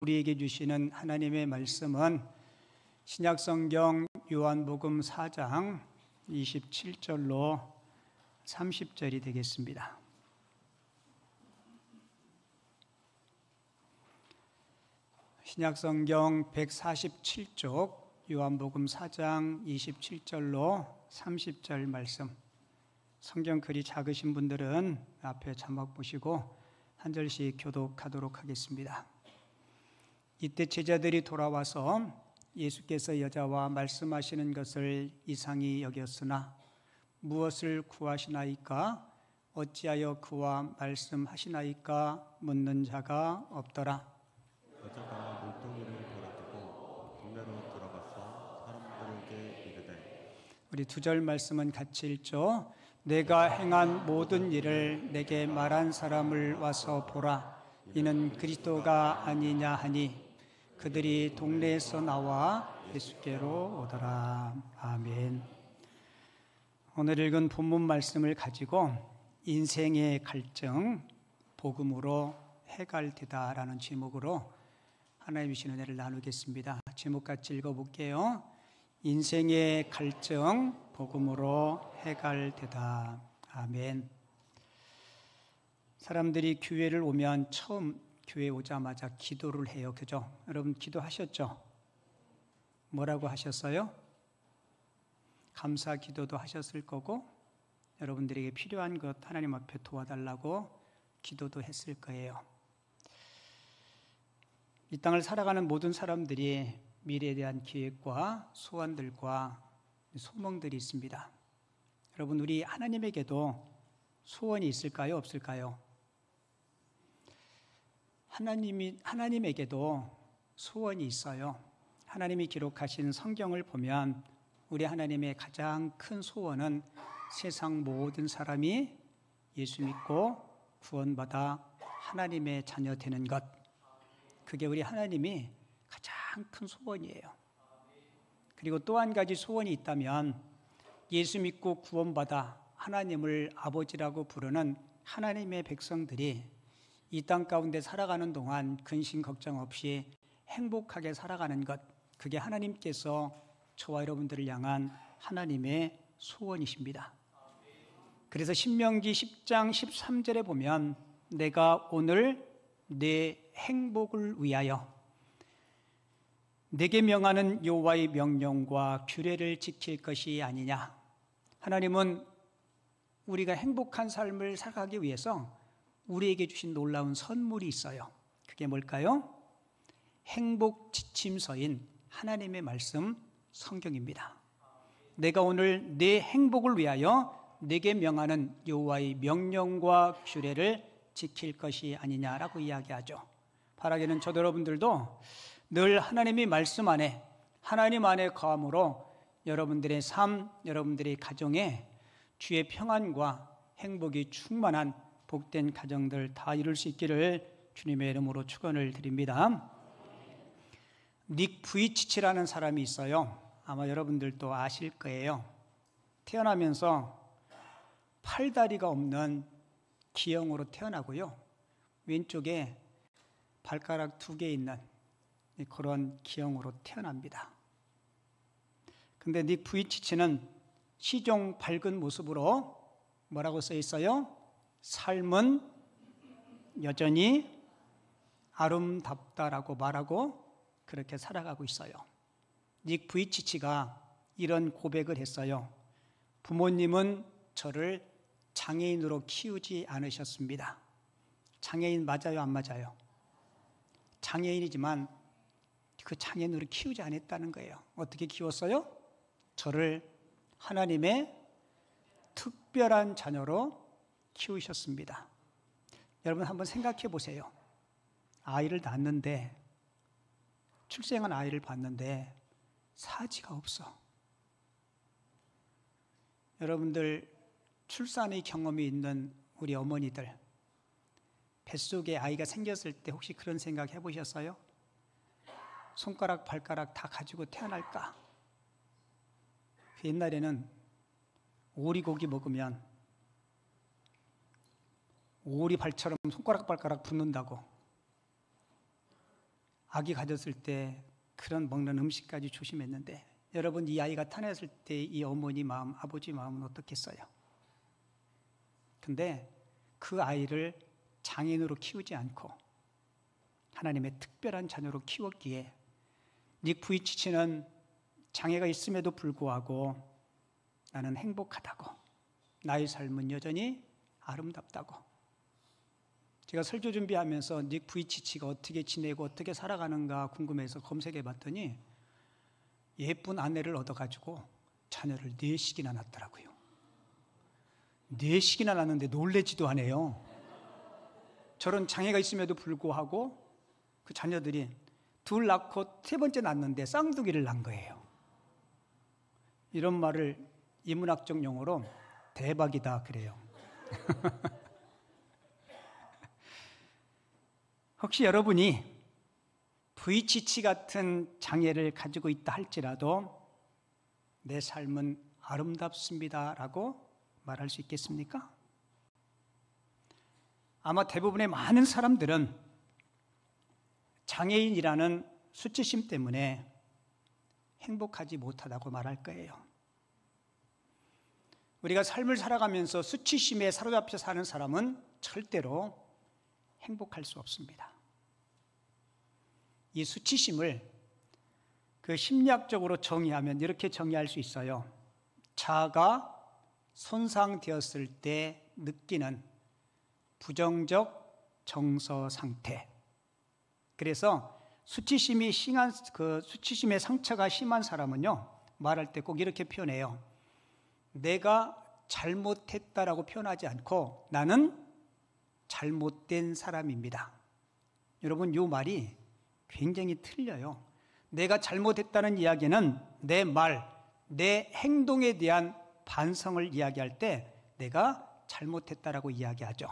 우리에게 주시는 하나님의 말씀은 신약성경 요한복음 4장 27절로 30절이 되겠습니다. 신약성경 147쪽 요한복음 4장 27절로 30절 말씀, 성경 글이 작으신 분들은 앞에 자막 보시고 한 절씩 교독하도록 하겠습니다. 이때 제자들이 돌아와서 예수께서 여자와 말씀하시는 것을 이상히 여겼으나 무엇을 구하시나이까? 어찌하여 그와 말씀하시나이까? 묻는 자가 없더라. 여자가 물동이를 버려두고 동네로 들어가서 사람들에게 이르되, 우리 두 절 말씀은 같이 읽죠. 내가 행한 모든 일을 내게 말한 사람을 와서 보라. 이는 그리스도가 아니냐 하니 그들이 동네에서 나와 예수께로 오더라. 아멘. 오늘 읽은 본문 말씀을 가지고 인생의 갈증, 복음으로 해갈되다라는 제목으로 하나님의 주신 은혜를 나누겠습니다. 제목 같이 읽어볼게요. 인생의 갈증, 복음으로 해갈되다. 아멘. 사람들이 교회를 오면 처음 교회 오자마자 기도를 해요. 그죠? 여러분 기도하셨죠? 뭐라고 하셨어요? 감사 기도도 하셨을 거고 여러분들에게 필요한 것 하나님 앞에 도와달라고 기도도 했을 거예요. 이 땅을 살아가는 모든 사람들이 미래에 대한 계획과 소원들과 소망들이 있습니다. 여러분, 우리 하나님에게도 소원이 있을까요? 없을까요? 하나님에게도 소원이 있어요. 하나님이 기록하신 성경을 보면 우리 하나님의 가장 큰 소원은 세상 모든 사람이 예수 믿고 구원받아 하나님의 자녀 되는 것. 그게 우리 하나님이 가장 큰 소원이에요. 그리고 또 한 가지 소원이 있다면 예수 믿고 구원받아 하나님을 아버지라고 부르는 하나님의 백성들이 이 땅 가운데 살아가는 동안 근심 걱정 없이 행복하게 살아가는 것, 그게 하나님께서 저와 여러분들을 향한 하나님의 소원이십니다. 그래서 신명기 10장 13절에 보면 내가 오늘 내 행복을 위하여 내게 명하는 여호와의 명령과 규례를 지킬 것이 아니냐. 하나님은 우리가 행복한 삶을 살아가기 위해서 우리에게 주신 놀라운 선물이 있어요. 그게 뭘까요? 행복 지침서인 하나님의 말씀 성경입니다. 내가 오늘 내 행복을 위하여 내게 명하는 여호와의 명령과 규례를 지킬 것이 아니냐라고 이야기하죠. 바라기는 저도 여러분들도 늘 하나님의 말씀 안에 하나님 안에 거함으로 여러분들의 삶, 여러분들의 가정에 주의 평안과 행복이 충만한 복된 가정들 다 이룰 수 있기를 주님의 이름으로 축원을 드립니다. 닉 부이치치라는 사람이 있어요. 아마 여러분들도 아실 거예요. 태어나면서 팔다리가 없는 기형으로 태어나고요. 왼쪽에 발가락 2개 있는 그런 기형으로 태어납니다. 근데 닉 부이치치는 시종 밝은 모습으로 뭐라고 써 있어요? 삶은 여전히 아름답다라고 말하고 그렇게 살아가고 있어요. 닉 부이치치가 이런 고백을 했어요. 부모님은 저를 장애인으로 키우지 않으셨습니다. 장애인 맞아요, 안 맞아요? 장애인이지만 그 장애인으로 키우지 않았다는 거예요. 어떻게 키웠어요? 저를 하나님의 특별한 자녀로 키우셨습니다. 여러분 한번 생각해 보세요. 아이를 낳았는데, 출생한 아이를 봤는데 사지가 없어. 여러분들 출산의 경험이 있는 우리 어머니들, 뱃속에 아이가 생겼을 때 혹시 그런 생각 해보셨어요? 손가락, 발가락 다 가지고 태어날까? 옛날에는 오리고기 먹으면 오리발처럼 손가락 발가락 붙는다고 아기 가졌을 때 그런 먹는 음식까지 조심했는데 여러분, 이 아이가 태어났을 때 이 어머니 마음, 아버지 마음은 어떻겠어요? 근데 그 아이를 장인으로 키우지 않고 하나님의 특별한 자녀로 키웠기에 닉 부이치치는 장애가 있음에도 불구하고 나는 행복하다고, 나의 삶은 여전히 아름답다고. 제가 설교 준비하면서 닉 부이치치가 어떻게 지내고 어떻게 살아가는가 궁금해서 검색해 봤더니 예쁜 아내를 얻어가지고 자녀를 4씩이나 낳았더라고요. 4씩이나 낳았는데 놀래지도 않아요. 저런 장애가 있음에도 불구하고 그 자녀들이 2 낳고 3번째 낳았는데 쌍둥이를 낳은 거예요. 이런 말을 인문학적 용어로 대박이다 그래요. 혹시 여러분이 VCC 같은 장애를 가지고 있다 할지라도 내 삶은 아름답습니다라고 말할 수 있겠습니까? 아마 대부분의 많은 사람들은 장애인이라는 수치심 때문에 행복하지 못하다고 말할 거예요. 우리가 삶을 살아가면서 수치심에 사로잡혀 사는 사람은 절대로 행복할 수 없습니다. 이 수치심을 그 심리학적으로 정의하면 이렇게 정의할 수 있어요. 자아가 손상되었을 때 느끼는 부정적 정서 상태. 그래서 수치심의 상처가 심한 사람은요, 말할 때 꼭 이렇게 표현해요. 내가 잘못했다라고 표현하지 않고 나는 잘못된 사람입니다. 여러분, 이 말이 굉장히 틀려요. 내가 잘못했다는 이야기는 내 말, 내 행동에 대한 반성을 이야기할 때 내가 잘못했다라고 이야기하죠.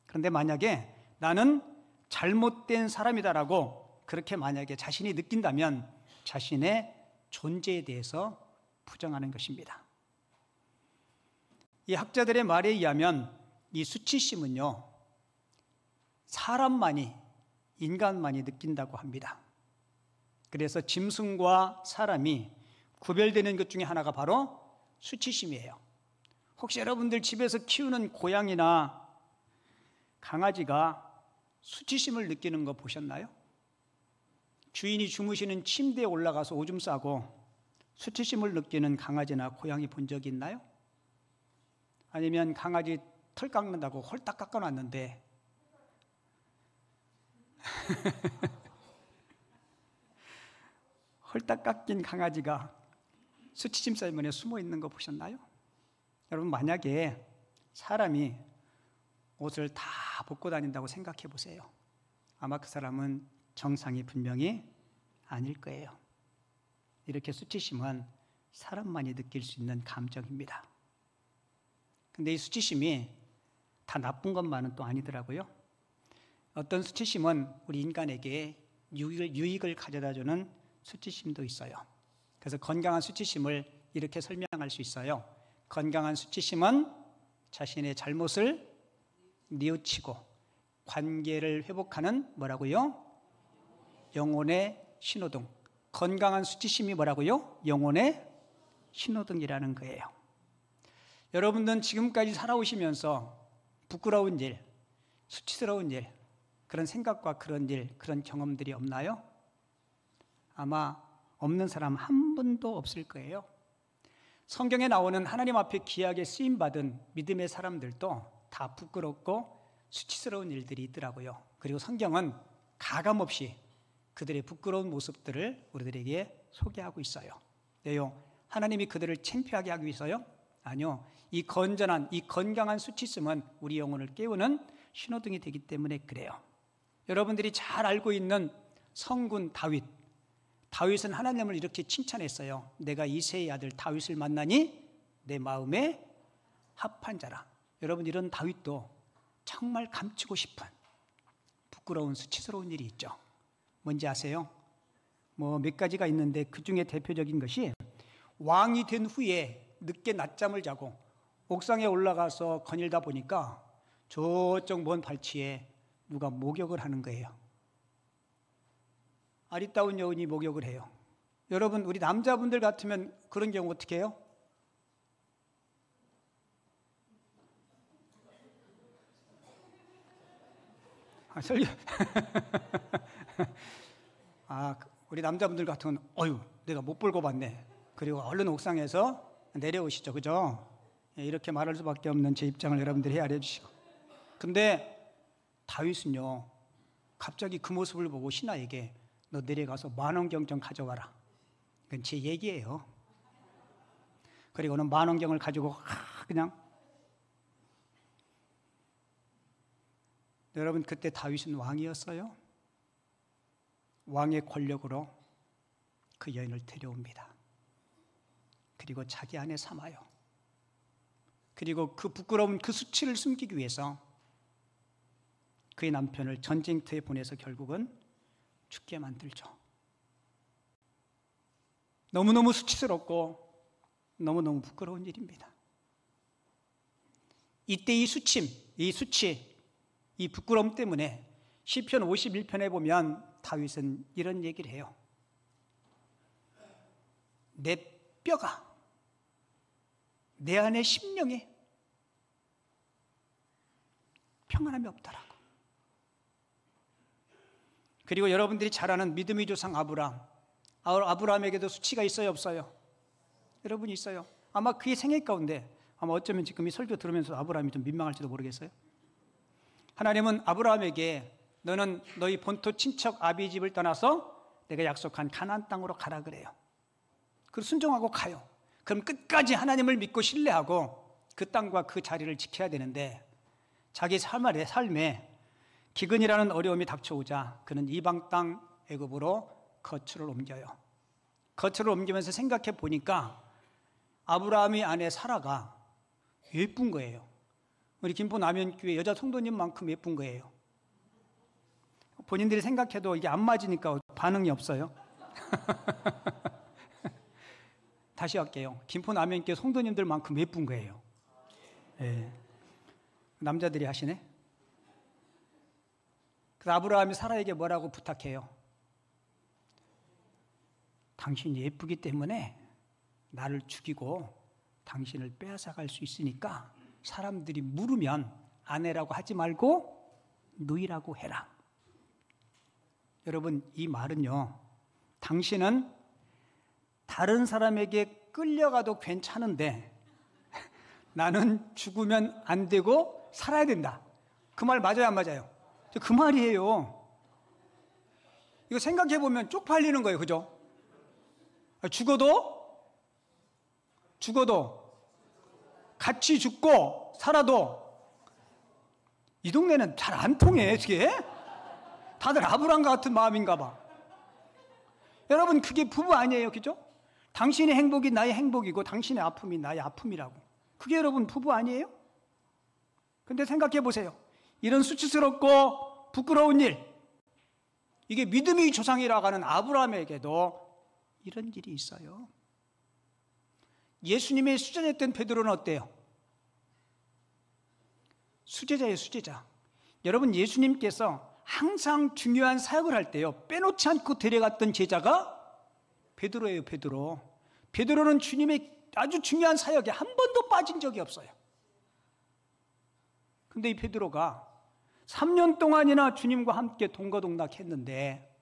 그런데 만약에 나는 잘못된 사람이다라고 그렇게 만약에 자신이 느낀다면 자신의 존재에 대해서 부정하는 것입니다. 이 학자들의 말에 의하면 이 수치심은요, 인간만이 느낀다고 합니다. 그래서 짐승과 사람이 구별되는 것 중에 하나가 바로 수치심이에요. 혹시 여러분들 집에서 키우는 고양이나 강아지가 수치심을 느끼는 거 보셨나요? 주인이 주무시는 침대에 올라가서 오줌 싸고 수치심을 느끼는 강아지나 고양이 본 적이 있나요? 아니면 강아지 털 깎는다고 홀딱 깎아놨는데 홀딱 깎인 강아지가 수치심 때문에 숨어 있는 거 보셨나요? 여러분, 만약에 사람이 옷을 다 벗고 다닌다고 생각해 보세요. 아마 그 사람은 정상이 분명히 아닐 거예요. 이렇게 수치심은 사람만이 느낄 수 있는 감정입니다. 근데 이 수치심이 다 나쁜 것만은 또 아니더라고요. 어떤 수치심은 우리 인간에게 유익을 가져다주는 수치심도 있어요. 그래서 건강한 수치심을 이렇게 설명할 수 있어요. 건강한 수치심은 자신의 잘못을 뉘우치고 관계를 회복하는 뭐라고요? 영혼의 신호등. 건강한 수치심이 뭐라고요? 영혼의 신호등이라는 거예요. 여러분들은 지금까지 살아오시면서 부끄러운 일, 수치스러운 일, 그런 생각과 그런 일, 그런 경험들이 없나요? 아마 없는 사람 한 분도 없을 거예요. 성경에 나오는 하나님 앞에 귀하게 쓰임받은 믿음의 사람들도 다 부끄럽고 수치스러운 일들이 있더라고요. 그리고 성경은 가감없이 그들의 부끄러운 모습들을 우리들에게 소개하고 있어요. 왜요? 하나님이 그들을 창피하게 하기 위해서요? 아니요. 이 건강한 수치심은 우리 영혼을 깨우는 신호등이 되기 때문에 그래요. 여러분들이 잘 알고 있는 성군 다윗은 하나님을 이렇게 칭찬했어요. 내가 이새의 아들 다윗을 만나니 내 마음에 합한 자라. 여러분, 이런 다윗도 정말 감추고 싶은 부끄러운 수치스러운 일이 있죠. 뭔지 아세요? 몇 가지가 있는데 그 중에 대표적인 것이 왕이 된 후에 늦게 낮잠을 자고 옥상에 올라가서 거닐다 보니까 저쪽 먼 발치에 누가 목욕을 하는 거예요. 아리따운 여인이 목욕을 해요. 여러분, 우리 남자분들 같으면 그런 경우 어떻게 해요? 우리 남자분들 같으면 내가 못 볼고 봤네. 그리고 얼른 옥상에서 내려오시죠. 그죠? 이렇게 말할 수밖에 없는 제 입장을 여러분들이 헤아려 주시고. 근데 다윗은요, 갑자기 그 모습을 보고 신하에게 너 내려가서 만원경 좀 가져와라. 그건 제 얘기예요. 그리고는 만원경을 가지고 그냥. 여러분, 그때 다윗은 왕이었어요. 왕의 권력으로 그 여인을 데려옵니다. 그리고 자기 안에 삼아요. 그리고 그 부끄러운 그 수치를 숨기기 위해서 그의 남편을 전쟁터에 보내서 결국은 죽게 만들죠. 너무너무 수치스럽고 너무너무 부끄러운 일입니다. 이때 이 수치, 이 부끄러움 때문에 시편 51편에 보면 다윗은 이런 얘기를 해요. 내 뼈가, 내 안의 심령에 평안함이 없더라고. 그리고 여러분들이 잘 아는 믿음의 조상 아브라함에게도 수치가 있어요, 없어요? 여러분 있어요. 아마 그의 생애 가운데 아마 어쩌면 지금 이 설교 들으면서 아브라함이 좀 민망할지도 모르겠어요. 하나님은 아브라함에게 너는 너희 본토 친척 아비 집을 떠나서 내가 약속한 가나안 땅으로 가라 그래요. 그리고 순종하고 가요. 그럼 끝까지 하나님을 믿고 신뢰하고 그 땅과 그 자리를 지켜야 되는데 자기 삶에 기근이라는 어려움이 닥쳐오자 그는 이방 땅 애굽으로 거처를 옮겨요. 거처를 옮기면서 생각해 보니까 아브라함의 아내 사라가 예쁜 거예요. 우리 김포 남현교회 여자 성도님만큼 예쁜 거예요. 본인들이 생각해도 이게 안 맞으니까 반응이 없어요. 다시 할게요. 김포 남현교회 성도님들만큼 예쁜 거예요. 네. 남자들이 하시네. 그래서 아브라함이 사라에게 뭐라고 부탁해요? 당신이 예쁘기 때문에 나를 죽이고 당신을 빼앗아갈 수 있으니까 사람들이 물으면 아내라고 하지 말고 누이라고 해라. 여러분, 이 말은요, 당신은 다른 사람에게 끌려가도 괜찮은데 나는 죽으면 안 되고 살아야 된다. 그 말 맞아요, 안 맞아요? 그 말이에요. 이거 생각해보면 쪽팔리는 거예요, 그죠? 죽어도 같이 죽고 살아도 이 동네는 잘 안 통해. 이게 다들 아브라함과 같은 마음인가 봐. 여러분, 그게 부부 아니에요, 그죠? 당신의 행복이 나의 행복이고 당신의 아픔이 나의 아픔이라고. 그게 여러분 부부 아니에요? 근데 생각해 보세요. 이런 수치스럽고 부끄러운 일, 이게 믿음의 조상이라고 하는 아브라함에게도 이런 일이 있어요. 예수님의 수제자였던 베드로는 어때요? 수제자예요, 수제자. 여러분, 예수님께서 항상 중요한 사역을 할 때요, 빼놓지 않고 데려갔던 제자가 베드로예요, 베드로. 베드로는 주님의 아주 중요한 사역에 한 번도 빠진 적이 없어요. 근데 이 베드로가 3년 동안이나 주님과 함께 동거동락했는데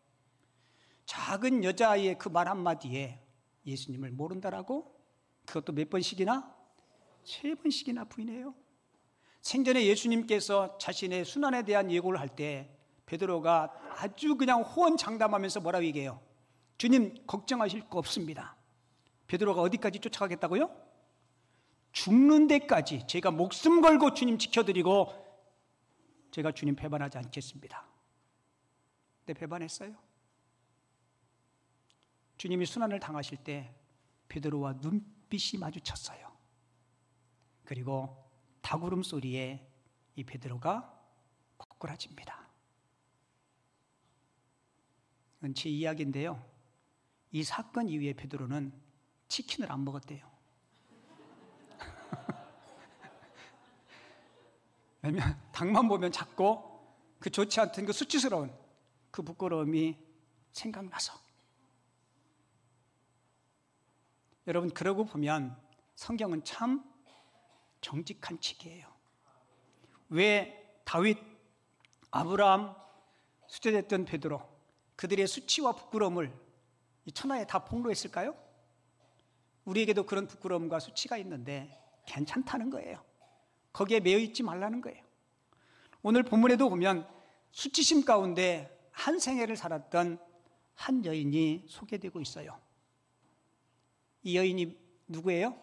작은 여자아이의 그 말 한마디에 예수님을 모른다라고? 그것도 몇 번씩이나? 3번씩이나 부인해요. 생전에 예수님께서 자신의 순환에 대한 예고를 할 때 베드로가 아주 그냥 호언장담하면서 뭐라고 얘기해요? 주님, 걱정하실 거 없습니다. 베드로가 어디까지 쫓아가겠다고요? 죽는 데까지 제가 목숨 걸고 주님 지켜드리고 제가 주님 배반하지 않겠습니다. 근데 배반했어요. 주님이 순환을 당하실 때 베드로와 눈빛이 마주쳤어요. 그리고 닭울음 소리에 이 베드로가 고꾸라집니다. 이건 제 이야기인데요, 이 사건 이후에 베드로는 치킨을 안 먹었대요. 왜냐면 닭만 보면 작고 그 좋지 않던 그 수치스러운 그 부끄러움이 생각나서. 여러분, 그러고 보면 성경은 참 정직한 책이에요. 왜 다윗, 아브라함, 수제됐던 베드로, 그들의 수치와 부끄러움을 이 천하에 다 폭로했을까요? 우리에게도 그런 부끄러움과 수치가 있는데 괜찮다는 거예요. 거기에 매여 있지 말라는 거예요. 오늘 본문에도 보면 수치심 가운데 한 생애를 살았던 한 여인이 소개되고 있어요. 이 여인이 누구예요?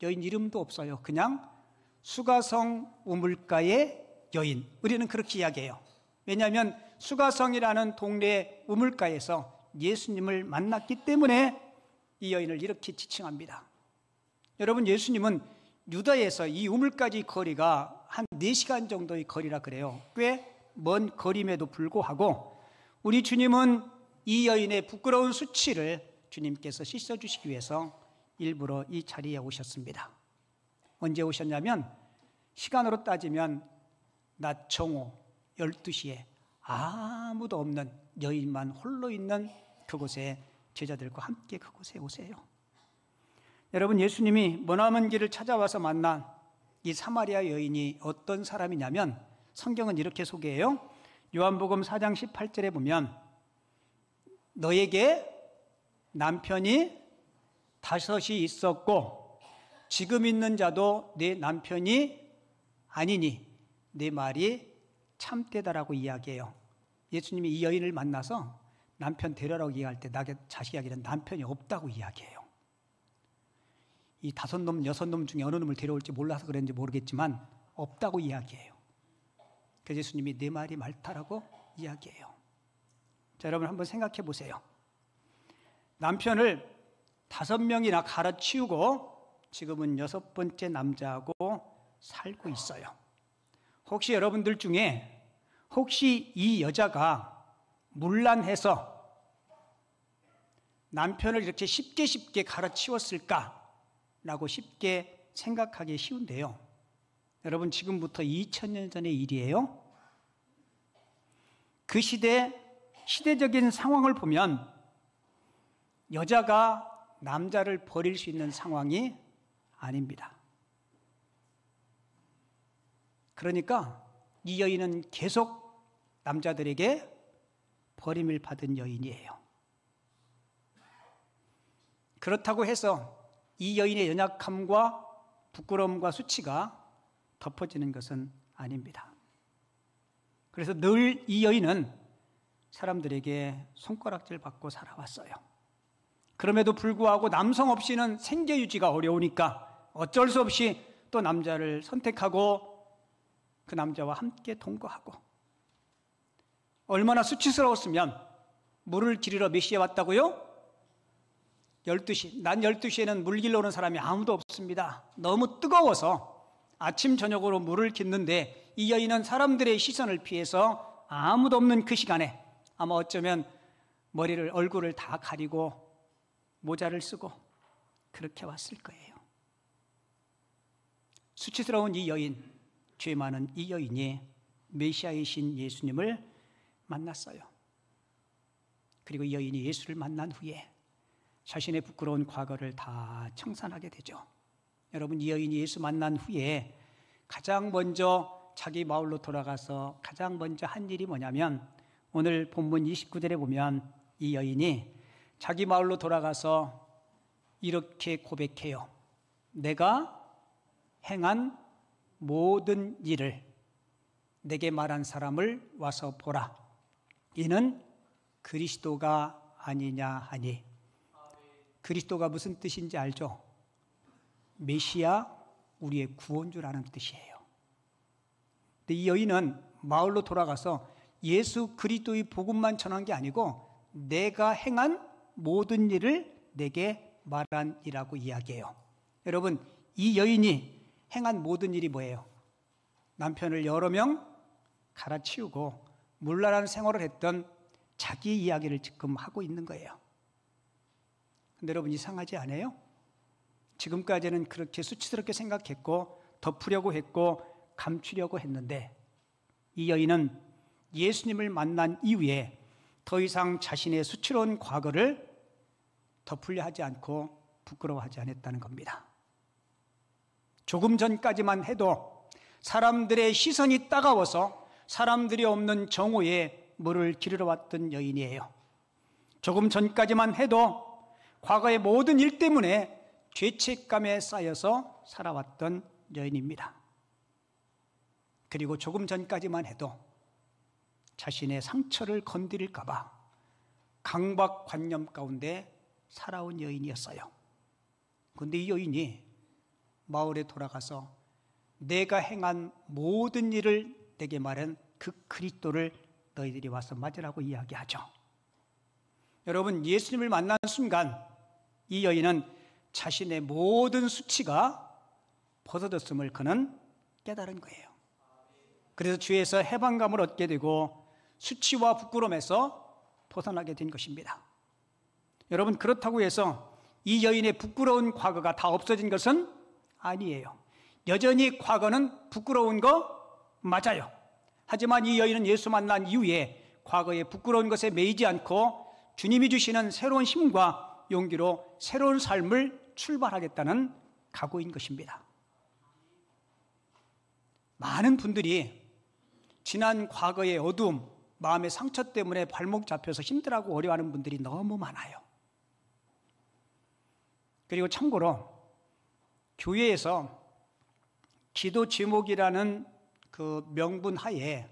여인 이름도 없어요. 그냥 수가성 우물가의 여인. 우리는 그렇게 이야기해요. 왜냐하면 수가성이라는 동네 우물가에서 예수님을 만났기 때문에 이 여인을 이렇게 지칭합니다. 여러분, 예수님은 유다에서 이 우물까지 거리가 한 4시간 정도의 거리라 그래요. 꽤 먼 거림에도 불구하고 우리 주님은 이 여인의 부끄러운 수치를 주님께서 씻어주시기 위해서 일부러 이 자리에 오셨습니다. 언제 오셨냐면 시간으로 따지면 낮 정오 12시에 아무도 없는 여인만 홀로 있는 그곳에 제자들과 함께 그곳에 오세요. 여러분, 예수님이 머나먼 길을 찾아와서 만난 이 사마리아 여인이 어떤 사람이냐면 성경은 이렇게 소개해요. 요한복음 4장 18절에 보면 너에게 남편이 5이 있었고 지금 있는 자도 내 남편이 아니니 내 말이 참되다라고 이야기해요. 예수님이 이 여인을 만나서 남편 데려라고 이야기할 때 자식 이야기는 남편이 없다고 이야기해요. 이 5놈, 6놈 중에 어느 놈을 데려올지 몰라서 그랬는지 모르겠지만 없다고 이야기해요. 그래서 예수님이 내 말이 많다라고 이야기해요. 자, 여러분 한번 생각해 보세요. 남편을 5명이나 갈아치우고 지금은 6번째 남자하고 살고 있어요. 혹시 여러분들 중에 혹시 이 여자가 문란해서 남편을 이렇게 쉽게 갈아치웠을까라고 쉽게 생각하기 쉬운데요. 여러분, 지금부터 2000년 전의 일이에요. 그 시대적인 상황을 보면 여자가 남자를 버릴 수 있는 상황이 아닙니다. 그러니까 이 여인은 계속 남자들에게 버림을 받은 여인이에요. 그렇다고 해서 이 여인의 연약함과 부끄러움과 수치가 덮어지는 것은 아닙니다. 그래서 늘 이 여인은 사람들에게 손가락질 받고 살아왔어요. 그럼에도 불구하고 남성 없이는 생계 유지가 어려우니까 어쩔 수 없이 또 남자를 선택하고 그 남자와 함께 동거하고, 얼마나 수치스러웠으면 물을 기르러 몇 시에 왔다고요? 12시. 낮 12시에는 물 길러 오는 사람이 아무도 없습니다. 너무 뜨거워서 아침 저녁으로 물을 깃는데 이 여인은 사람들의 시선을 피해서 아무도 없는 그 시간에 아마 어쩌면 머리를, 얼굴을 다 가리고 모자를 쓰고 그렇게 왔을 거예요. 수치스러운 이 여인, 죄 많은 이 여인이 메시아이신 예수님을 만났어요. 그리고 이 여인이 예수를 만난 후에 자신의 부끄러운 과거를 다 청산하게 되죠. 여러분, 이 여인이 예수 만난 후에 가장 먼저 자기 마을로 돌아가서 가장 먼저 한 일이 뭐냐면, 오늘 본문 29절에 보면 이 여인이 자기 마을로 돌아가서 이렇게 고백해요. 내가 행한 모든 일을 내게 말한 사람을 와서 보라. 이는 그리스도가 아니냐 하니. 그리스도가 무슨 뜻인지 알죠? 메시아, 우리의 구원주라는 뜻이에요. 근데 이 여인은 마을로 돌아가서 예수 그리스도의 복음만 전한 게 아니고 내가 행한 모든 일을 내게 말한 이라고 이야기해요. 여러분, 이 여인이 행한 모든 일이 뭐예요? 남편을 여러 명 갈아치우고 문란한 생활을 했던 자기 이야기를 지금 하고 있는 거예요. 근데 여러분, 이상하지 않아요? 지금까지는 그렇게 수치스럽게 생각했고 덮으려고 했고 감추려고 했는데 이 여인은 예수님을 만난 이후에 더 이상 자신의 수치로운 과거를 덮으려 하지 않고 부끄러워하지 않았다는 겁니다. 조금 전까지만 해도 사람들의 시선이 따가워서 사람들이 없는 정오에 물을 기르러 왔던 여인이에요. 조금 전까지만 해도 과거의 모든 일 때문에 죄책감에 쌓여서 살아왔던 여인입니다. 그리고 조금 전까지만 해도 자신의 상처를 건드릴까 봐 강박관념 가운데 살아온 여인이었어요. 그런데 이 여인이 마을에 돌아가서 내가 행한 모든 일을 내게 말한 그 그리스도를 너희들이 와서 맞으라고 이야기하죠. 여러분, 예수님을 만난 순간 이 여인은 자신의 모든 수치가 벗어졌음을 그는 깨달은 거예요. 그래서 주에서 해방감을 얻게 되고 수치와 부끄러움에서 벗어나게 된 것입니다. 여러분, 그렇다고 해서 이 여인의 부끄러운 과거가 다 없어진 것은 아니에요. 여전히 과거는 부끄러운 거 맞아요. 하지만 이 여인은 예수 만난 이후에 과거의 부끄러운 것에 매이지 않고 주님이 주시는 새로운 힘과 용기로 새로운 삶을 출발하겠다는 각오인 것입니다. 많은 분들이 지난 과거의 어두움, 마음의 상처 때문에 발목 잡혀서 힘들어하고 어려워하는 분들이 너무 많아요. 그리고 참고로 교회에서 기도 제목이라는 그 명분 하에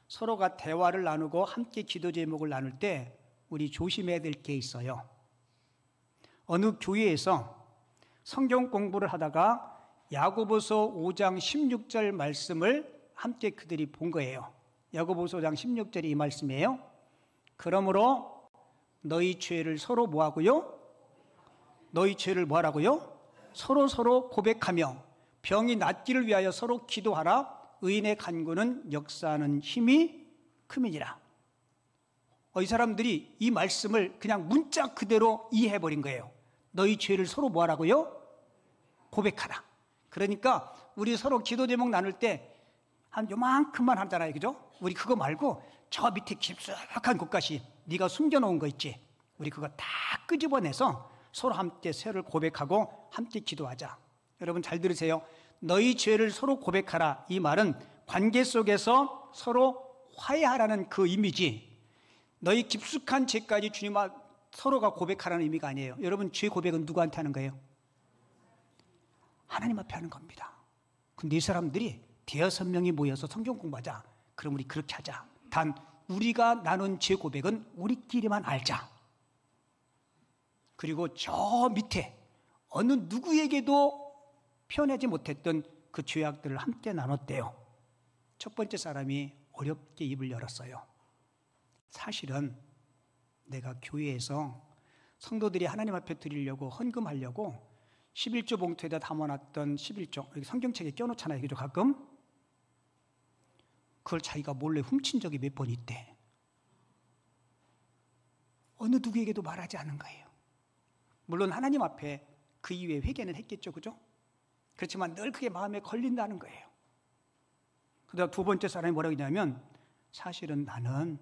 서로가 대화를 나누고 함께 기도 제목을 나눌 때 우리 조심해야 될 게 있어요. 어느 교회에서 성경 공부를 하다가 야고보서 5장 16절 말씀을 함께 그들이 본 거예요. 야고보서 5장 16절이 이 말씀이에요. 그러므로 너희 죄를 서로 뭐하고요? 너희 죄를 뭐하라고요? 서로 고백하며 병이 낫기를 위하여 서로 기도하라. 의인의 간구는 역사하는 힘이 큼이니라. 이 사람들이 이 말씀을 그냥 문자 그대로 이해해버린 거예요. 너희 죄를 서로 뭐하라고요? 고백하라. 그러니까 우리 서로 기도 제목 나눌 때 한 요만큼만 하잖아요, 그죠? 우리 그거 말고 저 밑에 깊숙한 곳까지 네가 숨겨놓은 거 있지? 우리 그거 다 끄집어내서 서로 함께 죄를 고백하고 함께 기도하자. 여러분 잘 들으세요. 너희 죄를 서로 고백하라. 이 말은 관계 속에서 서로 화해하라는 그 이미지, 너희 깊숙한 죄까지 주님 앞 서로가 고백하라는 의미가 아니에요. 여러분, 죄 고백은 누구한테 하는 거예요? 하나님 앞에 하는 겁니다. 근데 이 사람들이 대여섯 명이 모여서 성경 공부하자. 그럼 우리 그렇게 하자. 단 우리가 나눈 죄 고백은 우리끼리만 알자. 그리고 저 밑에 어느 누구에게도 표현하지 못했던 그 죄악들을 함께 나눴대요. 첫 번째 사람이 어렵게 입을 열었어요. 사실은 내가 교회에서 성도들이 하나님 앞에 드리려고 헌금하려고 11조 봉투에다 담아놨던 11조, 여기 성경책에 껴놓잖아요, 그죠? 가끔 그걸 자기가 몰래 훔친 적이 몇 번 있대. 어느 누구에게도 말하지 않은 거예요. 물론 하나님 앞에 그 이후에 회개는 했겠죠, 그죠? 그렇지만 늘 그게 마음에 걸린다는 거예요. 그다음 두 번째 사람이 뭐라고 했냐면, 사실은 나는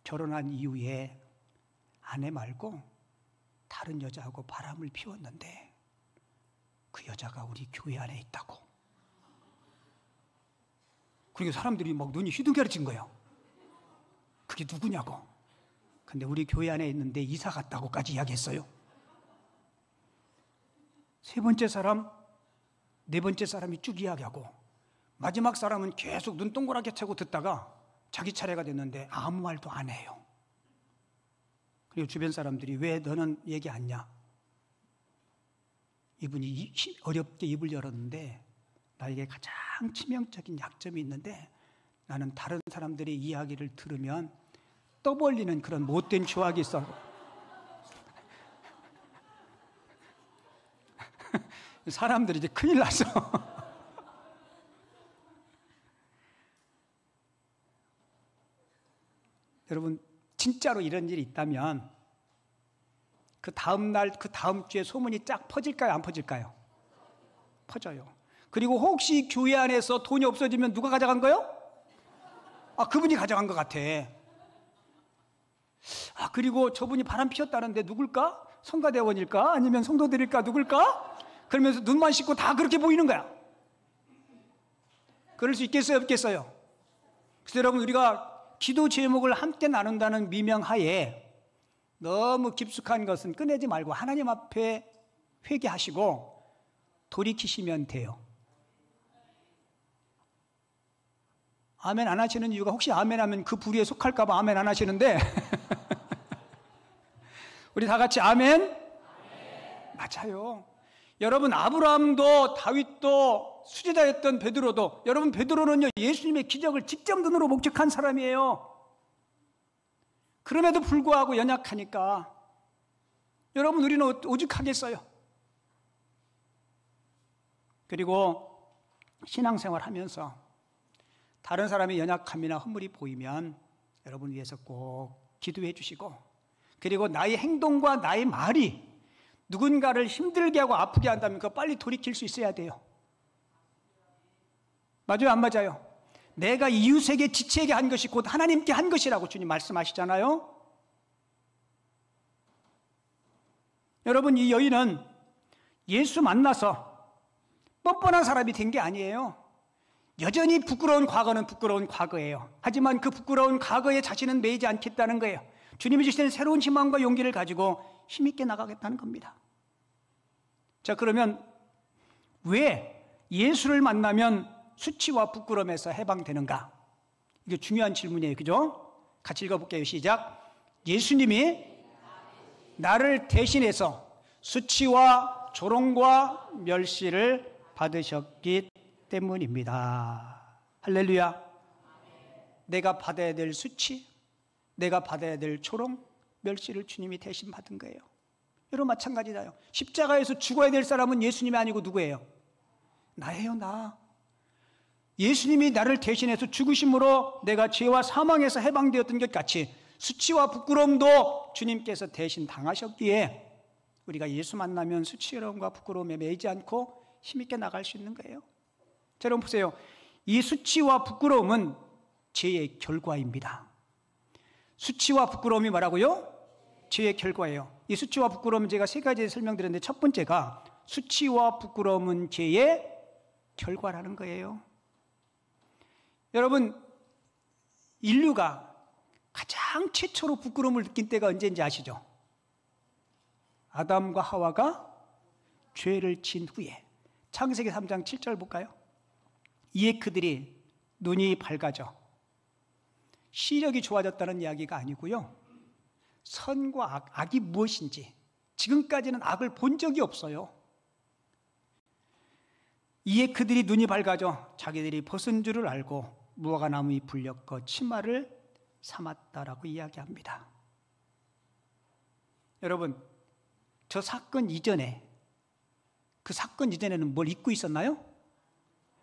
결혼한 이후에 아내 말고 다른 여자하고 바람을 피웠는데 그 여자가 우리 교회 안에 있다고. 그러니까 사람들이 막 눈이 휘둥그레진 거예요. 그게 누구냐고. 근데 우리 교회 안에 있는데 이사 갔다고까지 이야기했어요. 세 번째 사람, 네 번째 사람이 쭉 이야기하고 마지막 사람은 계속 눈 동그랗게 채고 듣다가 자기 차례가 됐는데 아무 말도 안 해요. 그리고 주변 사람들이 왜 너는 얘기 안 냐? 이분이 어렵게 입을 열었는데 나에게 가장 치명적인 약점이 있는데 나는 다른 사람들의 이야기를 들으면 떠벌리는 그런 못된 죄악이 있어. 사람들이 이제 큰일 났어. 여러분, 진짜로 이런 일이 있다면 그 다음 날, 그 다음 주에 소문이 쫙 퍼질까요? 안 퍼질까요? 퍼져요. 그리고 혹시 교회 안에서 돈이 없어지면 누가 가져간 거요? 아, 그분이 가져간 것 같아. 그리고 저분이 바람 피웠다는데 누굴까? 성가대원일까? 아니면 성도들일까? 누굴까? 그러면서 눈만 씻고 다 그렇게 보이는 거야. 그럴 수 있겠어요? 없겠어요? 그래서 여러분, 우리가 기도 제목을 함께 나눈다는 미명하에 너무 깊숙한 것은 꺼내지 말고 하나님 앞에 회개하시고 돌이키시면 돼요. 아멘 안 하시는 이유가 혹시 아멘 하면 그 부류에 속할까 봐 아멘 안 하시는데 우리 다 같이 아멘? 맞아요. 여러분, 아브라함도 다윗도 수제자였던 베드로도, 여러분 베드로는요 예수님의 기적을 직접 눈으로 목격한 사람이에요. 그럼에도 불구하고 연약하니까 여러분, 우리는 오죽하겠어요. 그리고 신앙생활 하면서 다른 사람의 연약함이나 허물이 보이면 여러분 위해서 꼭 기도해 주시고, 그리고 나의 행동과 나의 말이 누군가를 힘들게 하고 아프게 한다면 그거 빨리 돌이킬 수 있어야 돼요. 맞아요, 안 맞아요? 내가 이웃에게 지체에게 한 것이 곧 하나님께 한 것이라고 주님 말씀하시잖아요. 여러분, 이 여인은 예수 만나서 뻔뻔한 사람이 된 게 아니에요. 여전히 부끄러운 과거는 부끄러운 과거예요. 하지만 그 부끄러운 과거에 자신은 매이지 않겠다는 거예요. 주님이 주시는 새로운 희망과 용기를 가지고 힘있게 나가겠다는 겁니다. 자, 그러면 왜 예수를 만나면 수치와 부끄러움에서 해방되는가? 이게 중요한 질문이에요. 그죠? 같이 읽어볼게요. 시작. 예수님이 나를 대신해서 수치와 조롱과 멸시를 받으셨기 때문입니다. 할렐루야. 내가 받아야 될 수치, 내가 받아야 될 조롱, 멸시를 주님이 대신 받은 거예요. 여러분, 마찬가지다요. 십자가에서 죽어야 될 사람은 예수님이 아니고 누구예요? 나예요, 나. 예수님이 나를 대신해서 죽으심으로 내가 죄와 사망에서 해방되었던 것 같이 수치와 부끄러움도 주님께서 대신 당하셨기에 우리가 예수 만나면 수치와 부끄러움에 매이지 않고 힘있게 나갈 수 있는 거예요. 자, 여러분 보세요. 이 수치와 부끄러움은 죄의 결과입니다. 수치와 부끄러움이 뭐라고요? 죄의 결과예요. 이 수치와 부끄러움은 제가 세 가지 설명드렸는데, 첫 번째가 수치와 부끄러움은 죄의 결과라는 거예요. 여러분, 인류가 가장 최초로 부끄러움을 느낀 때가 언제인지 아시죠? 아담과 하와가 죄를 진 후에. 창세기 3장 7절 볼까요? 이에 그들이 눈이 밝아져. 시력이 좋아졌다는 이야기가 아니고요, 선과 악이 무엇인지 지금까지는 악을 본 적이 없어요. 이에 그들이 눈이 밝아져 자기들이 벗은 줄을 알고 무화과나무 잎을 엮어 치마를 삼았다라고 이야기합니다. 여러분, 저 사건 이전에, 그 사건 이전에는 뭘 입고 있었나요?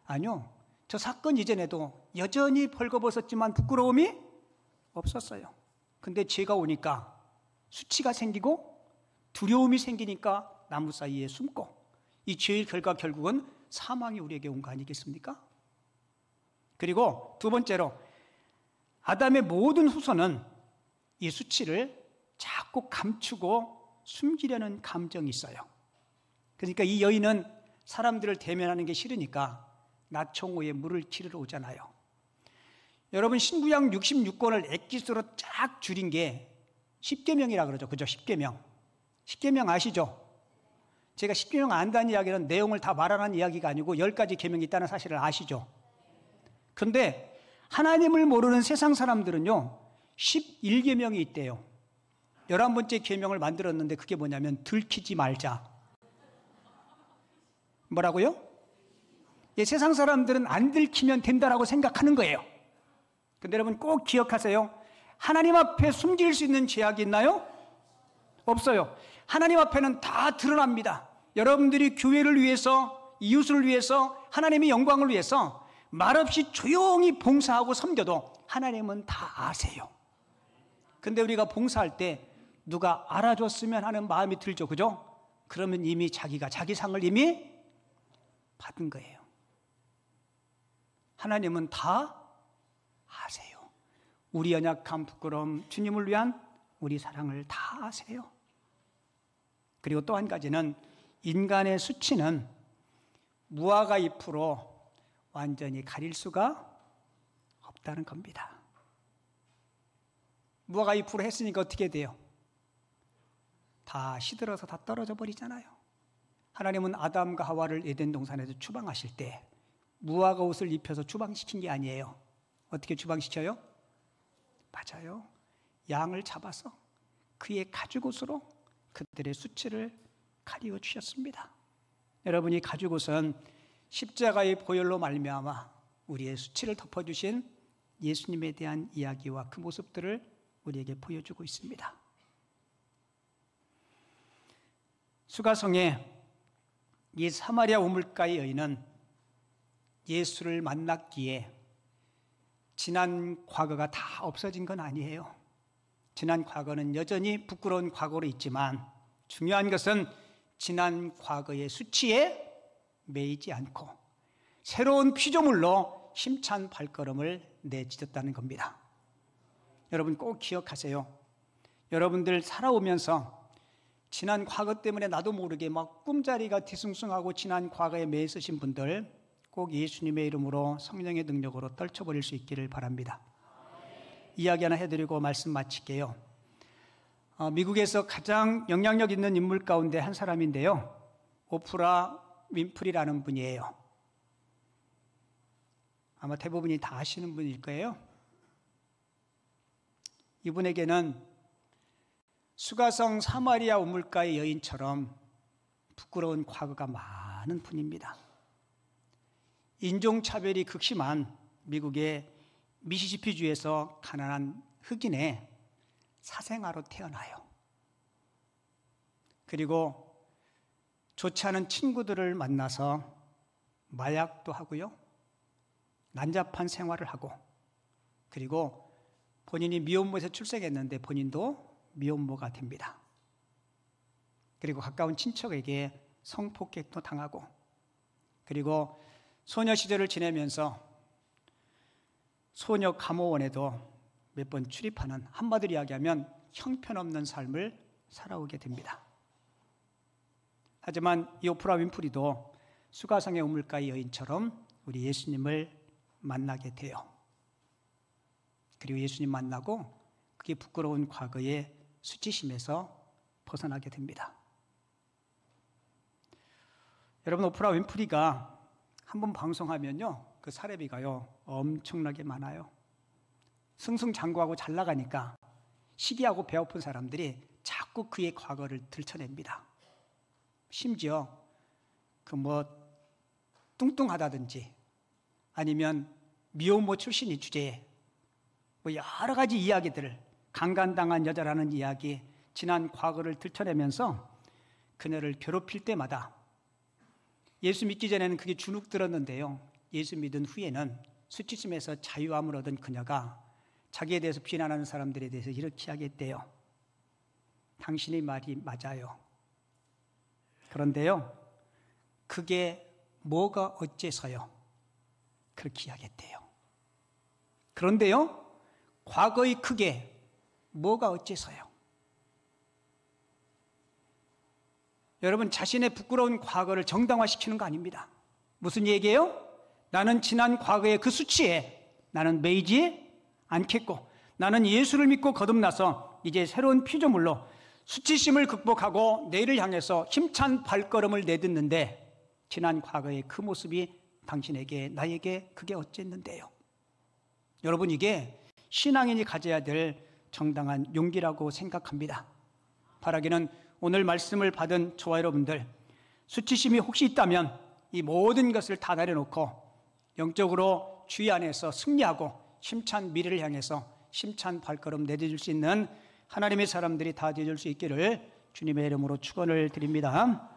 아니요. 저 사건 이전에도 여전히 벌거벗었지만 부끄러움이 없었어요. 근데 죄가 오니까 수치가 생기고 두려움이 생기니까 나무 사이에 숨고, 이 죄의 결과 결국은 사망이 우리에게 온 거 아니겠습니까? 그리고 두 번째로, 아담의 모든 후손은 이 수치를 자꾸 감추고 숨기려는 감정이 있어요. 그러니까 이 여인은 사람들을 대면하는 게 싫으니까 나총호에 물을 기르러 오잖아요. 여러분, 신구약 66권을 엑기스로 쫙 줄인 게 10계명이라 그러죠. 그죠? 10계명. 10계명 아시죠? 제가 10계명 안다는 이야기는 내용을 다 말하는 이야기가 아니고 10가지 계명이 있다는 사실을 아시죠? 그런데 하나님을 모르는 세상 사람들은요, 11계명이 있대요. 11번째 계명을 만들었는데 그게 뭐냐면 들키지 말자. 뭐라고요? 예, 세상 사람들은 안 들키면 된다라고 생각하는 거예요. 근데 여러분 꼭 기억하세요. 하나님 앞에 숨길 수 있는 죄악이 있나요? 없어요. 하나님 앞에는 다 드러납니다. 여러분들이 교회를 위해서, 이웃을 위해서, 하나님의 영광을 위해서 말없이 조용히 봉사하고 섬겨도 하나님은 다 아세요. 근데 우리가 봉사할 때 누가 알아줬으면 하는 마음이 들죠. 그죠? 그러면 이미 자기가 자기 상을 이미 받은 거예요. 하나님은 다 아세요. 우리 연약함, 부끄러움, 주님을 위한 우리 사랑을 다 아세요. 그리고 또 한 가지는 인간의 수치는 무화과 잎으로 완전히 가릴 수가 없다는 겁니다. 무화과 잎으로 했으니까 어떻게 돼요? 다 시들어서 다 떨어져 버리잖아요. 하나님은 아담과 하와를 에덴 동산에서 추방하실 때 무화과 옷을 입혀서 추방시킨 게 아니에요. 어떻게 추방시켜요? 맞아요. 양을 잡아서 그의 가죽옷으로 그들의 수치를 가리워 주셨습니다. 여러분이 가죽옷은 십자가의 보혈로 말미암아 우리의 수치를 덮어주신 예수님에 대한 이야기와 그 모습들을 우리에게 보여주고 있습니다. 수가성에 이 사마리아 우물가의 여인은 예수를 만났기에 지난 과거가 다 없어진 건 아니에요. 지난 과거는 여전히 부끄러운 과거로 있지만 중요한 것은 지난 과거의 수치에 매이지 않고 새로운 피조물로 힘찬 발걸음을 내딛었다는 겁니다. 여러분 꼭 기억하세요. 여러분들 살아오면서 지난 과거 때문에 나도 모르게 막 꿈자리가 뒤숭숭하고 지난 과거에 매여 있으신 분들 꼭 예수님의 이름으로 성령의 능력으로 떨쳐버릴 수 있기를 바랍니다. 이야기 하나 해드리고 말씀 마칠게요. 미국에서 가장 영향력 있는 인물 가운데 한 사람인데요. 오프라 윈프리라는 분이에요. 아마 대부분이 다 아시는 분일 거예요. 이분에게는 수가성 사마리아 우물가의 여인처럼 부끄러운 과거가 많은 분입니다. 인종차별이 극심한 미국의 미시시피주에서 가난한 흑인의 사생아로 태어나요. 그리고 좋지 않은 친구들을 만나서 마약도 하고요. 난잡한 생활을 하고 그리고 본인이 미혼모에서 출생했는데 본인도 미혼모가 됩니다. 그리고 가까운 친척에게 성폭행도 당하고 그리고 소녀 시절을 지내면서 소녀 감호원에도 몇 번 출입하는 한마디로 이야기하면 형편없는 삶을 살아오게 됩니다. 하지만 이 오프라 윈프리도 수가성의 우물가의 여인처럼 우리 예수님을 만나게 돼요. 그리고 예수님 만나고 그게 부끄러운 과거의 수치심에서 벗어나게 됩니다. 여러분 오프라 윈프리가 한번 방송하면요 그 사례비가요 엄청나게 많아요. 승승장구하고 잘 나가니까 시기하고 배고픈 사람들이 자꾸 그의 과거를 들춰냅니다. 심지어 그 뚱뚱하다든지 아니면 미혼모 출신이 주제에 여러 가지 이야기들을 강간당한 여자라는 이야기, 지난 과거를 들춰내면서 그녀를 괴롭힐 때마다 예수 믿기 전에는 그게 주눅 들었는데요. 예수 믿은 후에는 수치심에서 자유함을 얻은 그녀가 자기에 대해서 비난하는 사람들에 대해서 이렇게 이야기했대요. 당신의 말이 맞아요. 그런데요, 그게 뭐가 어째서요? 그렇게 이야기했대요. 그런데요, 과거의 그게 뭐가 어째서요? 여러분 자신의 부끄러운 과거를 정당화시키는 거 아닙니다. 무슨 얘기예요? 나는 지난 과거의 그 수치에 나는 매이지 않겠고 나는 예수를 믿고 거듭나서 이제 새로운 피조물로 수치심을 극복하고 내일을 향해서 힘찬 발걸음을 내딛는데 지난 과거의 그 모습이 당신에게 나에게 그게 어쨌는데요. 여러분 이게 신앙인이 가져야 될 정당한 용기라고 생각합니다. 바라기는 오늘 말씀을 받은 저와 여러분들 수치심이 혹시 있다면 이 모든 것을 다 내려놓고 영적으로 주의 안에서 승리하고 힘찬 미래를 향해서 힘찬 발걸음 내딛을 수 있는 하나님의 사람들이 다 되어줄 수 있기를 주님의 이름으로 축원을 드립니다.